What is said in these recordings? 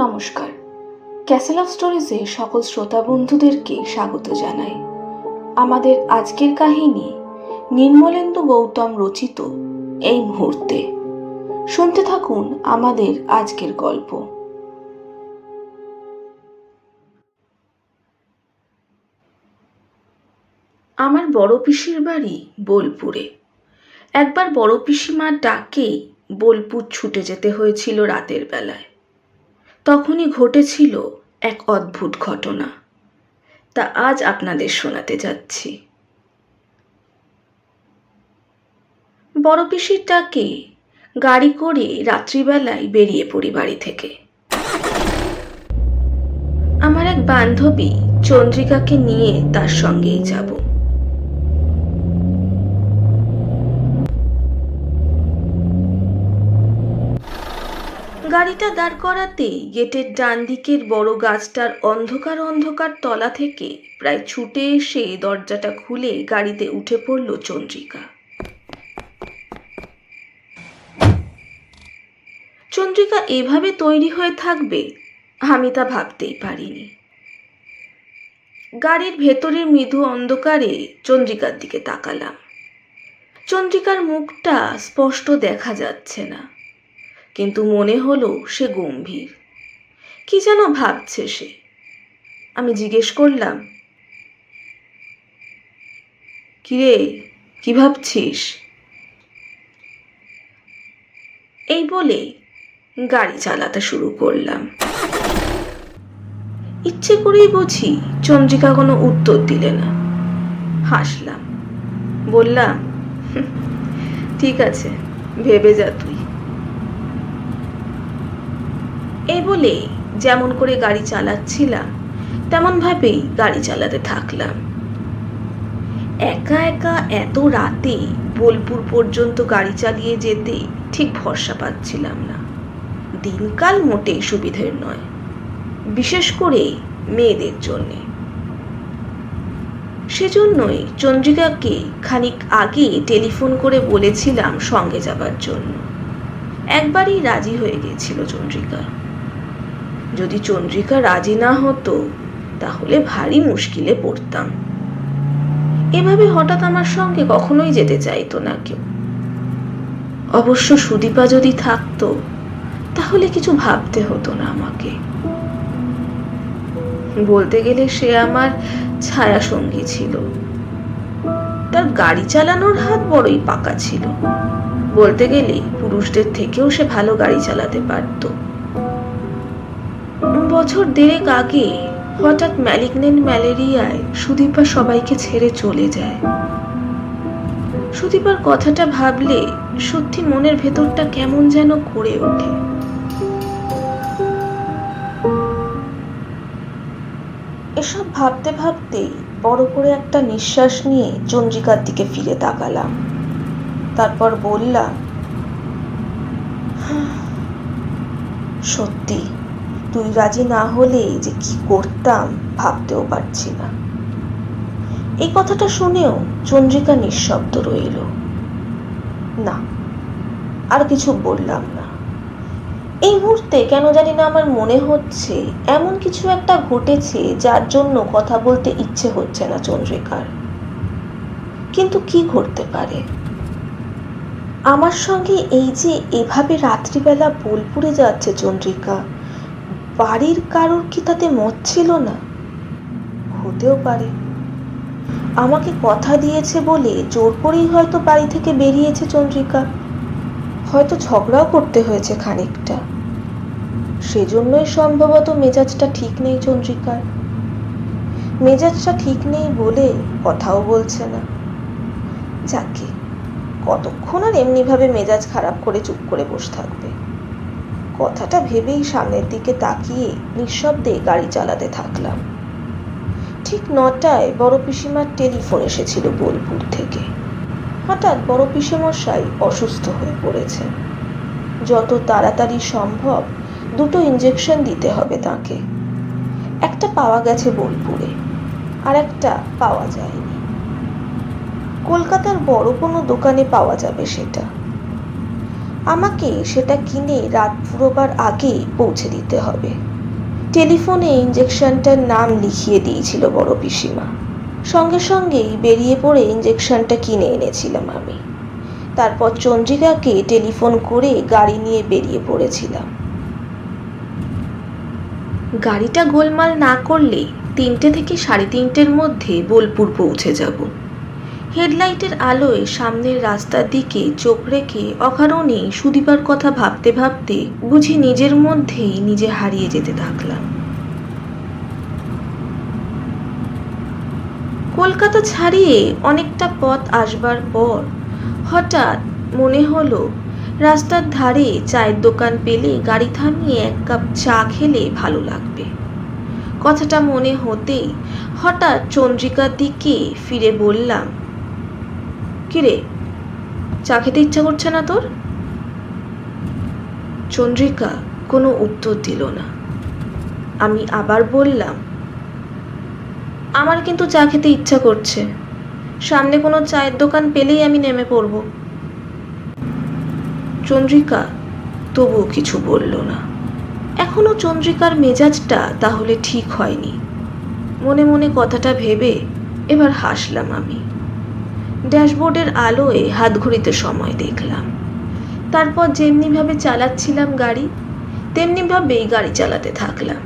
নমস্কার, castle of স্টোরিজে সকল শ্রোতা বন্ধুদেরকে স্বাগত জানাই। আমাদের আজকের কাহিনী নির্মলেন্দু গৌতম রচিত এই মুহূর্তে। শুনতে থাকুন আমাদের আজকের গল্প। আমার বড় পিসির বাড়ি বোলপুরে। একবার বড় পিসিমার ডাকেই বোলপুর ছুটে যেতে হয়েছিল রাতের বেলায়। তখনই ঘটেছিল এক অদ্ভুত ঘটনা, তা আজ আপনাদের শোনাতে যাচ্ছি। বড় পিসির ডাকে গাড়ি করে রাত্রিবেলায় বেরিয়ে পড়ি বাড়ি থেকে। আমার এক বান্ধবী চন্দ্রিকাকে নিয়ে তার সঙ্গেই যাব। গাড়িটা দাঁড় করাতেই গেটের ডান দিকের বড় গাছটার অন্ধকার অন্ধকার তলা থেকে প্রায় ছুটে এসে দরজাটা খুলে গাড়িতে উঠে পড়ল চন্দ্রিকা। চন্দ্রিকা এভাবে তৈরি হয়ে থাকবে আমি তা ভাবতেই পারিনি। গাড়ির ভেতরের মৃদু অন্ধকারে চন্দ্রিকার দিকে তাকালাম। চন্দ্রিকার মুখটা স্পষ্ট দেখা যাচ্ছে না, কিন্তু মনে হলো সে গম্ভীর। কি যেন ভাবছে সে। আমি জিজ্ঞেস করলাম, কিরে, কি ভাবছিস? এই বলে গাড়ি চালাতে শুরু করলাম। ইচ্ছে করেই বুঝি চন্দ্রিকা কোনো উত্তর দিলে না। হাসলাম, বললাম, ঠিক আছে, ভেবে যা তুই। এই বলে যেমন করে গাড়ি চালাচ্ছিলাম তেমন ভাবেই গাড়ি চালাতে থাকলাম। একা একা এত রাতে বোলপুর পর্যন্ত গাড়ি চালিয়ে যেতে ঠিক ভরসা পাচ্ছিলাম না। দিনকাল মোটেই সুবিধের নয়, বিশেষ করে মেয়েদের জন্যে। সেজন্যই চন্দ্রিকাকে খানিক আগে টেলিফোন করে বলেছিলাম সঙ্গে যাবার জন্য। একবারই রাজি হয়ে গেছিল চন্দ্রিকা। যদি চন্দ্রিকা রাজি না হতো তাহলে ভারী মুশকিলে পড়তাম। এভাবে হঠাৎ আমার সঙ্গে কখনোই যেতে চাইতো না কেউ। অবশ্য সুদীপা যদি থাকতো তাহলে কিছু ভাবতে হতো না আমাকে। বলতে গেলে সে আমার ছায়া সঙ্গী ছিল। তার গাড়ি চালানোর হাত বড়ই পাকা ছিল। বলতে গেলে পুরুষদের থেকেও সে ভালো গাড়ি চালাতে পারত। বছর দেড়েক আগে হঠাৎ ম্যালিগন্যান্ট ম্যালেরিয়ায় সুদীপা সবাইকে ছেড়ে চলে যায়। সুদীপার কথাটা ভাবলে সত্যি মনের ভেতরটা কেমন যেন করে ওঠে। এসব ভাবতে ভাবতেই বড় করে একটা নিঃশ্বাস নিয়ে চন্দ্রিকার দিকে ফিরে তাকালাম। তারপর বললাম, সত্যি তুই রাজি না হলে যে কি করতাম ভাবতেও পারছি না। এই কথাটা শুনেও চন্দ্রিকা নিঃশব্দ রইল। না, আর কিছু বললাম না। এই মুহূর্তে কেন জানি না আমার মনে হচ্ছে এমন কিছু একটা ঘটেছে যার জন্য কথা বলতে ইচ্ছে হচ্ছে না চন্দ্রিকার। কিন্তু কি ঘটতে পারে? আমার সঙ্গে এই যে এভাবে রাত্রিবেলা বোলপুরে যাচ্ছে চন্দ্রিকা, বাড়ির কারোর কি তাতে মত ছিল না? হতেও পারে আমাকে কথা দিয়েছে বলে জোর করেই হয়তো বাড়ি থেকে বেরিয়েছে চন্দ্রিকা। হয়তো ঝগড়াও করতে হয়েছে খানিকটা। সেজন্যই সম্ভবত মেজাজটা ঠিক নেই চন্দ্রিকার। মেজাজটা ঠিক নেই বলে কথাও বলছে না। যাকে, কতক্ষণ আর এমনিভাবে মেজাজ খারাপ করে চুপ করে বসে থাকবে। কথাটা ভেবেই সামনের দিকে তাকিয়ে নিঃশব্দে গাড়ি চালাতে থাকলাম। ঠিক 9টায় বড় পিসিমার টেলিফোন এসেছিল বোলপুর থেকে। হঠাৎ বড় পিসেমশাই অসুস্থ হয়ে পড়েছে। যত তাড়াতাড়ি সম্ভব 2টো ইঞ্জেকশন দিতে হবে তাকে। একটা পাওয়া গেছে বোলপুরে, আর একটা পাওয়া যায়নি। কলকাতার বড় কোনো দোকানে পাওয়া যাবে সেটা। আমাকে সেটা কিনে রাত পুরোবার আগে পৌঁছে দিতে হবে। টেলিফোনে ইঞ্জেকশনটার নাম লিখিয়ে দিয়েছিল বড় পিসিমা। সঙ্গে সঙ্গেই বেরিয়ে পড়ে ইঞ্জেকশনটা কিনে এনেছিলাম আমি। তারপর চন্দ্রিকাকে টেলিফোন করে গাড়ি নিয়ে বেরিয়ে পড়েছিলাম। গাড়িটা গোলমাল না করলে 3টে থেকে 3:30-এর মধ্যে বোলপুর পৌঁছে যাব। হেডলাইটের আলোয় সামনের রাস্তার দিকে চোখ রেখে অকারণেই সুদীপার কথা ভাবতে ভাবতে বুঝি নিজের মধ্যেই নিজে হারিয়ে যেতে থাকলাম। কলকাতা ছাড়িয়ে অনেকটা পথ আসবার পর হঠাৎ মনে হলো রাস্তার ধারে চায়ের দোকান পেলে গাড়ি থামিয়ে 1 কাপ চা খেলে ভালো লাগবে। কথাটা মনে হতেই হঠাৎ চন্দ্রিকার দিকে ফিরে বললাম, কিরে, চা খেতে ইচ্ছা করছে না তোর? চন্দ্রিকা কোনো উত্তর দিল না। আমি আবার বললাম, আমার কিন্তু চা খেতে ইচ্ছা করছে। সামনে কোনো চায়ের দোকান পেলেই আমি নেমে পড়ব। চন্দ্রিকা তবুও কিছু বলল না। এখনো চন্দ্রিকার মেজাজটা তাহলে ঠিক হয়নি। মনে মনে কথাটা ভেবে এবার হাসলাম আমি। ড্যাশবোর্ডের আলোয় হাত ঘড়িতে সময় দেখলাম। তারপর যেমনিভাবে চালাচ্ছিলাম গাড়ি তেমনিভাবেই গাড়ি চালাতে থাকলাম।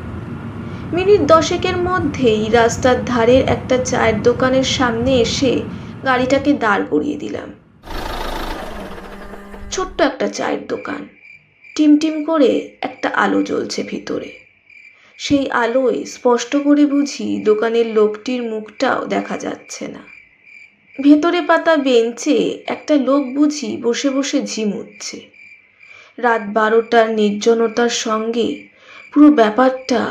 মিনিট 10-এর মধ্যেই রাস্তার ধারের একটা চায়ের দোকানের সামনে এসে গাড়িটাকে দাঁড় করিয়ে দিলাম। ছোট্ট একটা চায়ের দোকান, টিমটিম করে একটা আলো জ্বলছে ভিতরে। সেই আলোয় স্পষ্ট করে বুঝি দোকানের লোকটির মুখটাও দেখা যাচ্ছে না। ভেতরে পাতা বেঞ্চে একটা লোক বুঝি বসে বসে ঝিমুচ্ছে। রাত 12টার নির্জনতার সঙ্গে পুরো ব্যাপারটা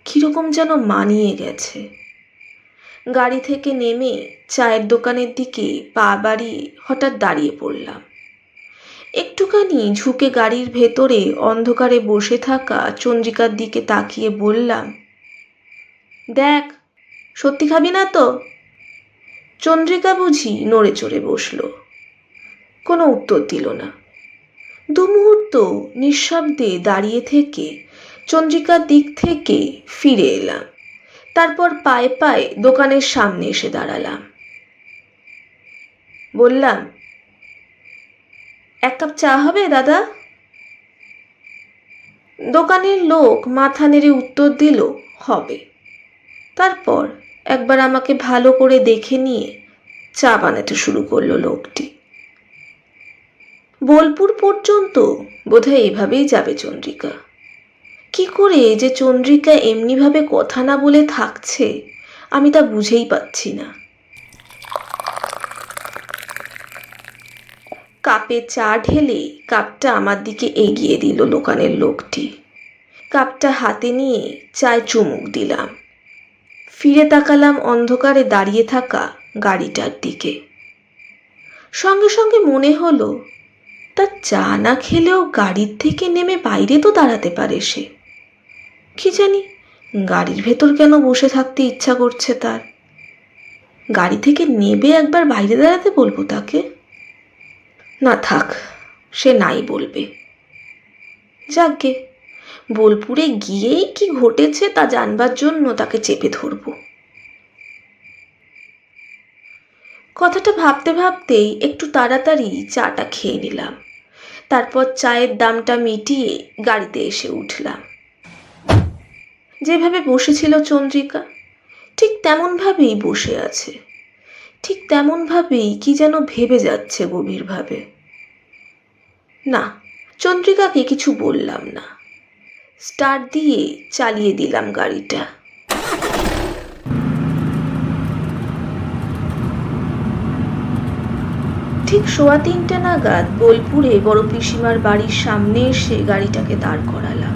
কীরকম যেন মানিয়ে গেছে। গাড়ি থেকে নেমে চায়ের দোকানের দিকে পা বাড়িয়ে হঠাৎ দাঁড়িয়ে পড়লাম। একটুখানি ঝুঁকে গাড়ির ভেতরে অন্ধকারে বসে থাকা চন্দ্রিকার দিকে তাকিয়ে বললাম, দেখ, সত্যি খাবি না তো? চন্দ্রিকা বুঝি নড়ে চড়ে বসল, কোনো উত্তর দিল না। 2 মুহূর্ত নিঃশব্দে দাঁড়িয়ে থেকে চন্দ্রিকার দিক থেকে ফিরে এলাম। তারপর পায়ে পায়ে দোকানের সামনে এসে দাঁড়ালাম। বললাম, 1 কাপ চা হবে দাদা? দোকানের লোক মাথা নেড়ে উত্তর দিল, হবে। তারপর একবার আমাকে ভালো করে দেখে নিয়ে চা বানাতে শুরু করলো লোকটি। বোলপুর পর্যন্ত বোধহয় এভাবেই যাবে চন্দ্রিকা। কি করে যে চন্দ্রিকা এমনিভাবে কথা না বলে থাকছে আমি তা বুঝেই পাচ্ছি না। কাপে চা ঢেলে কাপটা আমার দিকে এগিয়ে দিল দোকানের লোকটি। কাপটা হাতে নিয়ে চায় চুমুক দিলাম। ফিরে তাকালাম অন্ধকারে দাঁড়িয়ে থাকা গাড়িটার দিকে। সঙ্গে সঙ্গে মনে হলো, তা চা না খেলেও গাড়ির থেকে নেমে বাইরে তো দাঁড়াতে পারে সে। কি জানি গাড়ির ভেতর কেন বসে থাকতে ইচ্ছা করছে তার। গাড়ি থেকে নেবে একবার বাইরে দাঁড়াতে বলবো তাকে? না থাক, সে নাই বলবে। যাকগে, বোলপুরে গিয়েই কি ঘটেছে তা জানবার জন্য তাকে চেপে ধরব। কথাটা ভাবতে ভাবতেই একটু তাড়াতাড়ি চাটা খেয়ে নিলাম। তারপর চায়ের দামটা মিটিয়ে গাড়িতে এসে উঠলাম। যেভাবে বসেছিল চন্দ্রিকা ঠিক তেমনভাবেই বসে আছে। ঠিক তেমনভাবেই কি যেন ভেবে যাচ্ছে গভীরভাবে। না, চন্দ্রিকাকে কিছু বললাম না। স্টার্ট দিয়ে চালিয়ে দিলাম গাড়িটা। ঠিক 3:15 নাগাদ বোলপুরে বড় পিসিমার বাড়ির সামনে এসে গাড়িটাকে দাঁড় করালাম।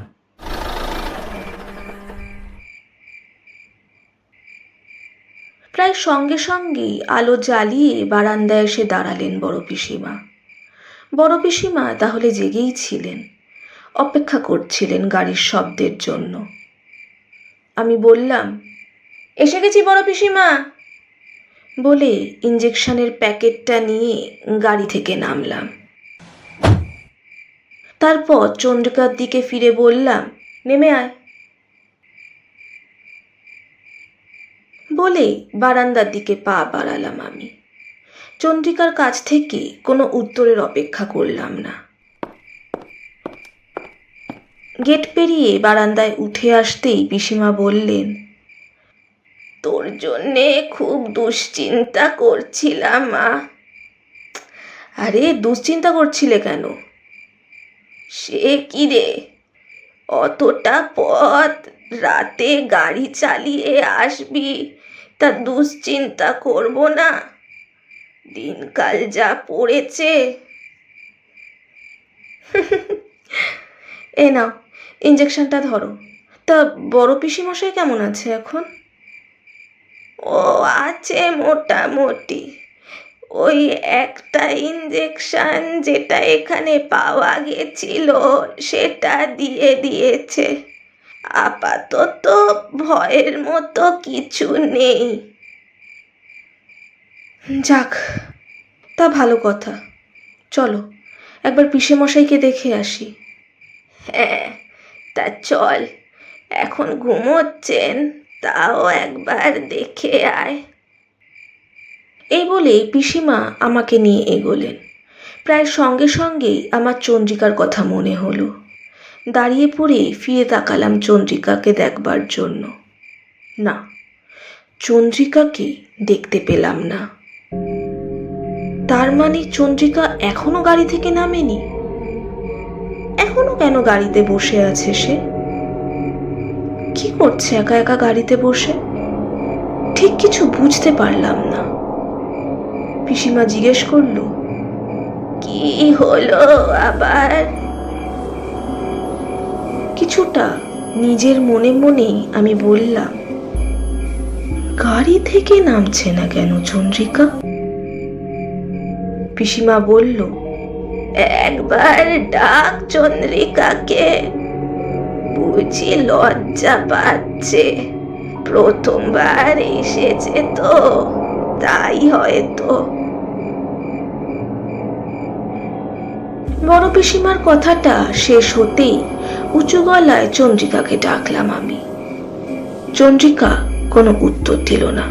প্রায় সঙ্গে সঙ্গেই আলো জ্বালিয়ে বারান্দায় এসে দাঁড়ালেন বড় পিসিমা। বড় পিসিমা তাহলে জেগেই ছিলেন, অপেক্ষা করছিলেন গাড়ির শব্দের জন্য। আমি বললাম, এসে গেছি বড় পিসিমা বলে ইঞ্জেকশনের প্যাকেটটা নিয়ে গাড়ি থেকে নামলাম। তারপর চন্দ্রিকার দিকে ফিরে বললাম, নেমে আয়। বলেই বারান্দার দিকে পা বাড়ালাম আমি। চন্দ্রিকার কাছ থেকে কোনো উত্তরের অপেক্ষা করলাম না। গেট পেরিয়ে বারান্দায় উঠে আসতেই পিসিমা বললেন, তোর জন্যে খুব দুশ্চিন্তা করছিলাম মা। আরে দুশ্চিন্তা করছিলে কেন? সে কি রে, অতটা পথ রাতে গাড়ি চালিয়ে আসবি, তা দুশ্চিন্তা করব না? দিনকাল যা পড়েছে। এ নাও, ইঞ্জেকশনটা ধরো। তা বড় পিসিমশাই কেমন আছে এখন? ও আছে মোটামুটি। ওই একটা ইঞ্জেকশন যেটা এখানে পাওয়া গেছিল সেটা দিয়ে দিয়েছে। আপাতত ভয়ের মতো কিছু নেই। যাক, তা ভালো কথা। চলো একবার পিসেমশাইকে দেখে আসি। হ্যাঁ, তা চল। এখন ঘুমোচ্ছেন, তাও একবার দেখে আয়। এই বলে পিসিমা আমাকে নিয়ে এগোলেন। প্রায় সঙ্গে সঙ্গেই আমার চন্দ্রিকার কথা মনে হলো। দাঁড়িয়ে পড়ে ফিরে তাকালাম চন্দ্রিকাকে দেখবার জন্য। না, চন্দ্রিকাকে দেখতে পেলাম না। তার মানে চন্দ্রিকা এখনো গাড়ি থেকে নামেনি? এখনো কেন গাড়িতে বসে আছে সে? কি করছে একা একা গাড়িতে বসে? ঠিক কিছু বুঝতে পারলাম না। পিসিমা জিজ্ঞেস করলো, কি হলো আবার? কিছুটা নিজের মনে মনেই আমি বললাম, গাড়ি থেকে নামছে না কেন চন্দ্রিকা? পিসিমা বলল, একবার ডাক চন্দ্রিকাকে, বুঝি লজ্জা পাচ্ছে, প্রথমবার এসেছে তো, তাই হয়তো। বড় পিসিমার কথাটা শেষ হতেই উঁচু গলায় চন্দ্রিকাকে ডাকলাম আমি। চন্দ্রিকা কোনো উত্তর দিল না,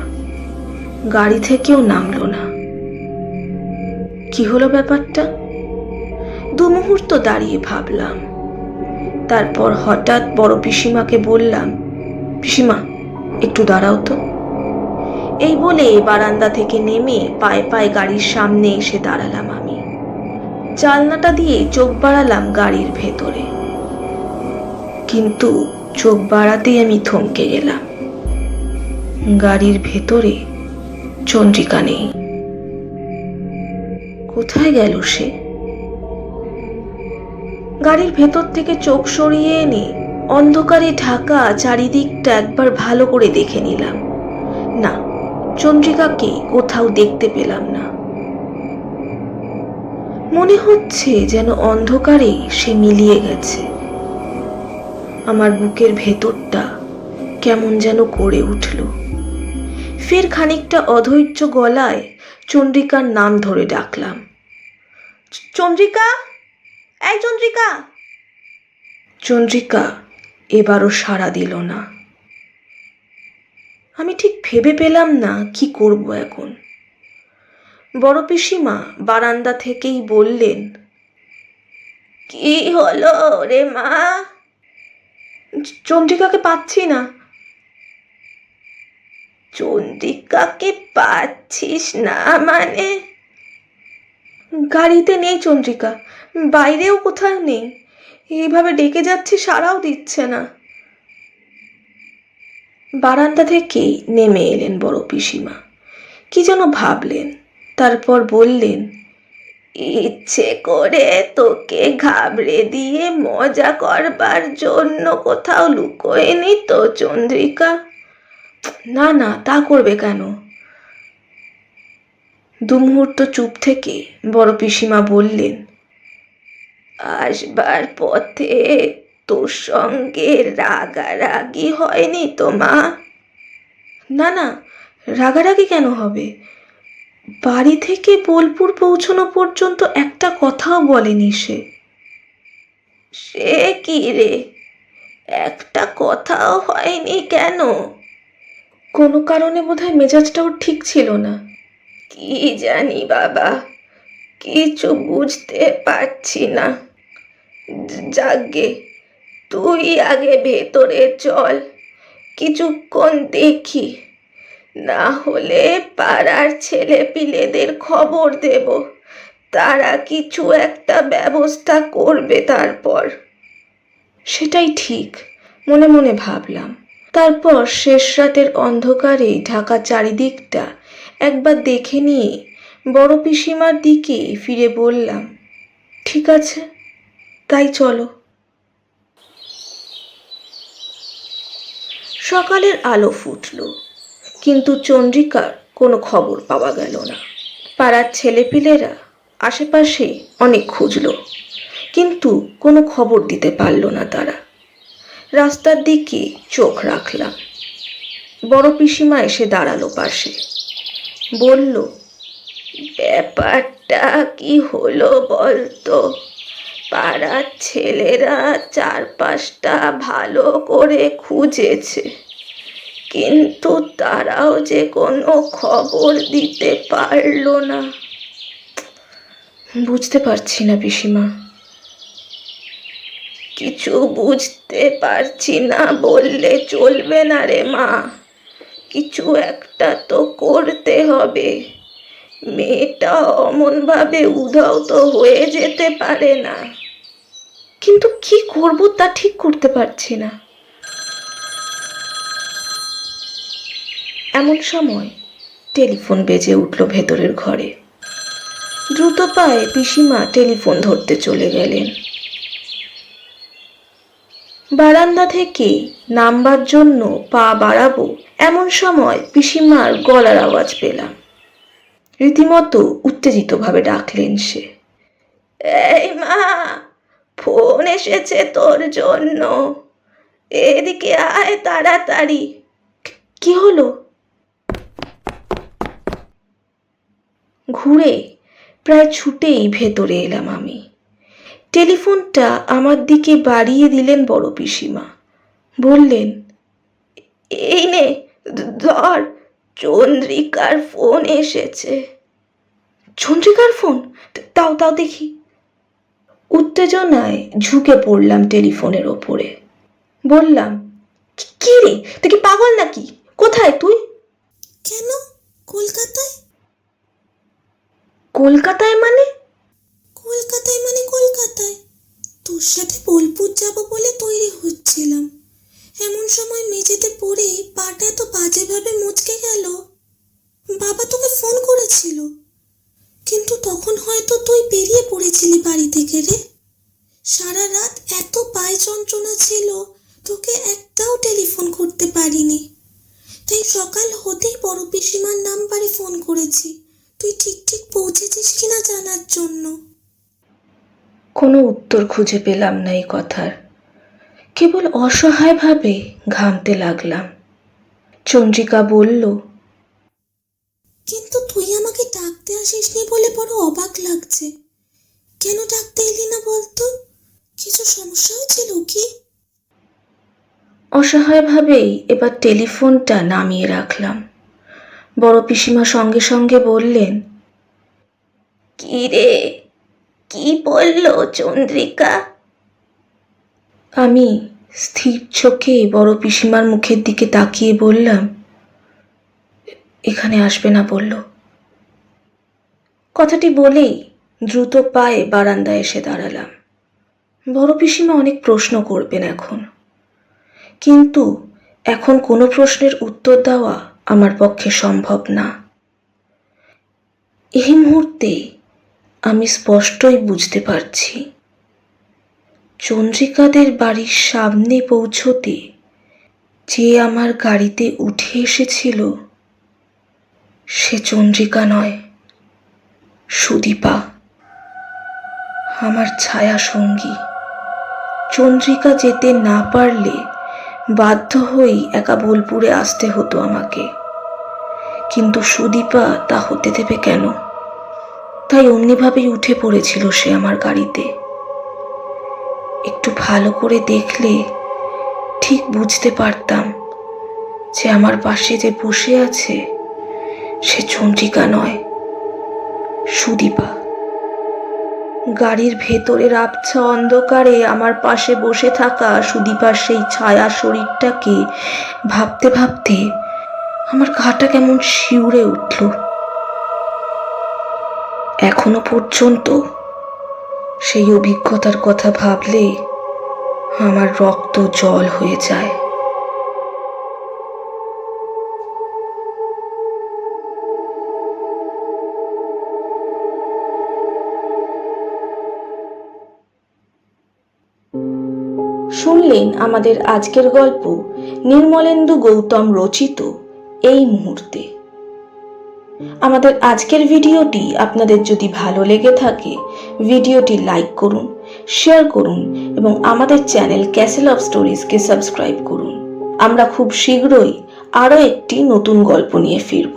গাড়ি থেকেও নামলো না। কি হলো ব্যাপারটা? দু মুহূর্ত দাঁড়িয়ে ভাবলাম। তারপর হঠাৎ বড় পিসিমাকে বললাম, পিসিমা একটু দাঁড়াও তো। এই বলে বারান্দা থেকে নেমে পায়ে পায়ে গাড়ির সামনে এসে দাঁড়ালাম আমি। জানলাটা দিয়ে চোখ বাড়ালাম গাড়ির ভেতরে, কিন্তু চোখ বাড়াতেই আমি থমকে গেলাম। গাড়ির ভেতরে চন্দ্রিকা নেই। কোথায় গেল সে? গাড়ির ভেতর থেকে চোখ সরিয়ে এনে অন্ধকারে ঢাকা চারিদিকটা একবার ভালো করে দেখে নিলাম। না, চন্দ্রিকাকে কোথাও দেখতে পেলাম না। মনে হচ্ছে যেন অন্ধকারে সে মিলিয়ে গেছে। আমার বুকের ভেতরটা কেমন যেন করে উঠল। ফের খানিকটা অধৈর্য গলায় চন্দ্রিকার নাম ধরে ডাকলাম, চন্দ্রিকা, এই চন্দ্রিকা। চন্দ্রিকা এবারও সাড়া দিল না। আমি ঠিক ভেবে পেলাম না কি করব এখন। বড় পিসিমা বারান্দা থেকেই বললেন, কি হলো রে মা? চন্দ্রিকাকে পাচ্ছি না। চন্দ্রিকাকে পাচ্ছিস না মানে? গাড়িতে নেই চন্দ্রিকা, বাইরেও কোথাও নেই। এইভাবে ডেকে যাচ্ছি, সাড়াও দিচ্ছে না। বারান্দা থেকেই নেমে এলেন বড় পিসিমা। কি যেন ভাবলেন, তারপর বললেন, ইচ্ছে করে তোকে ঘাবড়ে দিয়ে মজা করবার জন্য কোথাও লুকোয়নি তো চন্দ্রিকা? না না, তা করবে কেন? দু মুহূর্ত চুপ থেকে বড় পিসিমা বললেন, আসবার পথে তোর সঙ্গে রাগারাগি হয়নি তো মা? না না, রাগারাগি কেন হবে? বাড়ি থেকে বোলপুর পৌঁছানো পর্যন্ত একটা কথাও বলেনি সে। সে কি রে, একটা কথাও হয়নি কেন? কোনো কারণে বোধহয় মেজাজটাও ঠিক ছিল না। কি জানি বাবা, কিছু বুঝতে পারছি না। যাগে, তুই আগে ভেতরে চল, কিছুক্ষণ দেখি, না হলে পাড়ার ছেলেপিলেদের খবর দেব, তারা কিছু একটা ব্যবস্থা করবে তারপর। সেটাই ঠিক, মনে মনে ভাবলাম। তারপর শেষ রাতের অন্ধকারে ঢাকা চারিদিকটা একবার দেখে নিয়ে বড় পিসিমার দিকে ফিরে বললাম, ঠিক আছে, তাই চলো। সকালের আলো ফুটল, কিন্তু চন্দ্রিকার কোনো খবর পাওয়া গেল না। পাড়ার ছেলেপিলেরা আশেপাশে অনেক খুঁজল, কিন্তু কোনো খবর দিতে পারল না তারা। রাস্তার দিকে চোখ রাখলাম। বড় পিসিমা এসে দাঁড়ালো পাশে, বলল, ব্যাপারটা কি হলো বলতো? পাড়ার ছেলেরা চারপাশটা ভালো করে খুঁজেছে, কিন্তু তারাও যে কোনো খবর দিতে পারল না। বুঝতে পারছি না পিসিমা। কিছু বুঝতে পারছি না বললে চলবে না রে মা, কিছু একটা তো করতে হবে। মেয়েটা অমনভাবে উধাও তো হয়ে যেতে পারে না। কিন্তু কি করব তা ঠিক করতে পারছি না। এমন সময় টেলিফোন বেজে উঠল ভেতরের ঘরে। দ্রুত পায়ে পিসিমা টেলিফোন ধরতে চলে গেলেন। বারান্দা থেকে নামবার জন্য পা বাড়াবো এমন সময় পিসিমার গলার আওয়াজ পেলাম। রীতিমতো উত্তেজিতভাবে ডাকলেন সে, এই মা, ফোন এসেছে তোর জন্য, এদিকে আয় তাড়াতাড়ি। কি হলো? ঘুরে প্রায় ছুটেই ভেতরে এলাম আমি। টেলিফোনটা আমার দিকে বাড়িয়ে দিলেন বড় পিসিমা। বললেন, এই নে ধর, চন্দ্রিকার ফোন এসেছে। চন্দ্রিকার ফোন? তাও তাও দেখি। উত্তেজনায় ঝুঁকে পড়লাম টেলিফোনের ওপরে। বললাম, কি রে, তুই কি পাগল নাকি? কোথায় তুই? কেন? কলকাতায়। কলকাতায় মানে? কলকাতায় মানে কলকাতায়। তোর সাথে বোলপুর যাব বলে তৈরি হচ্ছিলাম, এমন সময় মেঝেতে পড়ে পাটা তো বাজেভাবে মুচকে গেল। বাবা তোকে ফোন করেছিল, কিন্তু তখন হয়তো তুই বেরিয়ে পড়েছিলি বাড়ি থেকে রে। সারা রাত এত পায়ে যন্ত্রণা ছিল, তোকে একটাও টেলিফোন করতে পারিনি। তাই সকাল হতেই বড় পিসিমার নাম্বারে ফোন করেছি, তুই ঠিক ঠিক পৌঁছেছিস কিনা জানার জন্য। কোনো উত্তর খুঁজে পেলাম না এই কথার। কেবল অসহায়ভাবে ঘামতে লাগলাম। চন্দ্রিকা বলল, কিন্তু তুই আমাকে ডাকতে আসিসনি বলে বড় অবাক লাগছে। কেন ডাকতে এলি না বলতো? কিছু সমস্যা হয়েছিল কি? অসহায়ভাবেই এবার টেলিফোনটা নামিয়ে রাখলাম। বড় পিসিমা সঙ্গে সঙ্গে বললেন, কি রে, কি বলল চন্দ্রিকা? আমি স্থির চোখে বড় পিসিমার মুখের দিকে তাকিয়ে বললাম, এখানে আসবে না বলল। কথাটি বলেই দ্রুত পায়ে বারান্দায় এসে দাঁড়ালাম। বড় পিসিমা অনেক প্রশ্ন করবেন এখন, কিন্তু এখন কোনো প্রশ্নের উত্তর দেওয়া আমার পক্ষে সম্ভব না। এই মুহূর্তে আমি স্পষ্টই বুঝতে পারছি, চন্দ্রিকাদের বাড়ির সামনে পৌঁছতে যে আমার গাড়িতে উঠে এসেছিল সে চন্দ্রিকা নয়, সুদীপা, আমার ছায়া সঙ্গী। চন্দ্রিকা যেতে না পারলে বাধ্য হয়েই একা বোলপুরে আসতে হতো আমাকে, কিন্তু সুদীপা তা হতে দেবে কেন? তাই অমনিভাবেই উঠে পড়েছিল সে আমার গাড়িতে। একটু ভালো করে দেখলে ঠিক বুঝতে পারতাম যে আমার পাশে যে বসে আছে সে চন্দ্রিকা নয়, সুদীপা। গাড়ির ভেতরের আবছা অন্ধকারে আমার পাশে বসে থাকা সুদীপার সেই ছায়া শরীরটাকে ভাবতে ভাবতে আমার গাটা কেমন শিউরে উঠল। এখনো পর্যন্ত সেই অভিজ্ঞতার কথা ভাবলে আমার রক্ত জল হয়ে যায়। শুনলেন আমাদের আজকের গল্প নির্মলেন্দু গৌতম রচিত এই মুহূর্তে। আমাদের আজকের ভিডিওটি আপনাদের যদি ভালো লেগে থাকে ভিডিওটি লাইক করুন, শেয়ার করুন এবং আমাদের চ্যানেল ক্যাসেল অফ স্টোরিজকে সাবস্ক্রাইব করুন। আমরা খুব শীঘ্রই আরও একটি নতুন গল্প নিয়ে ফিরব।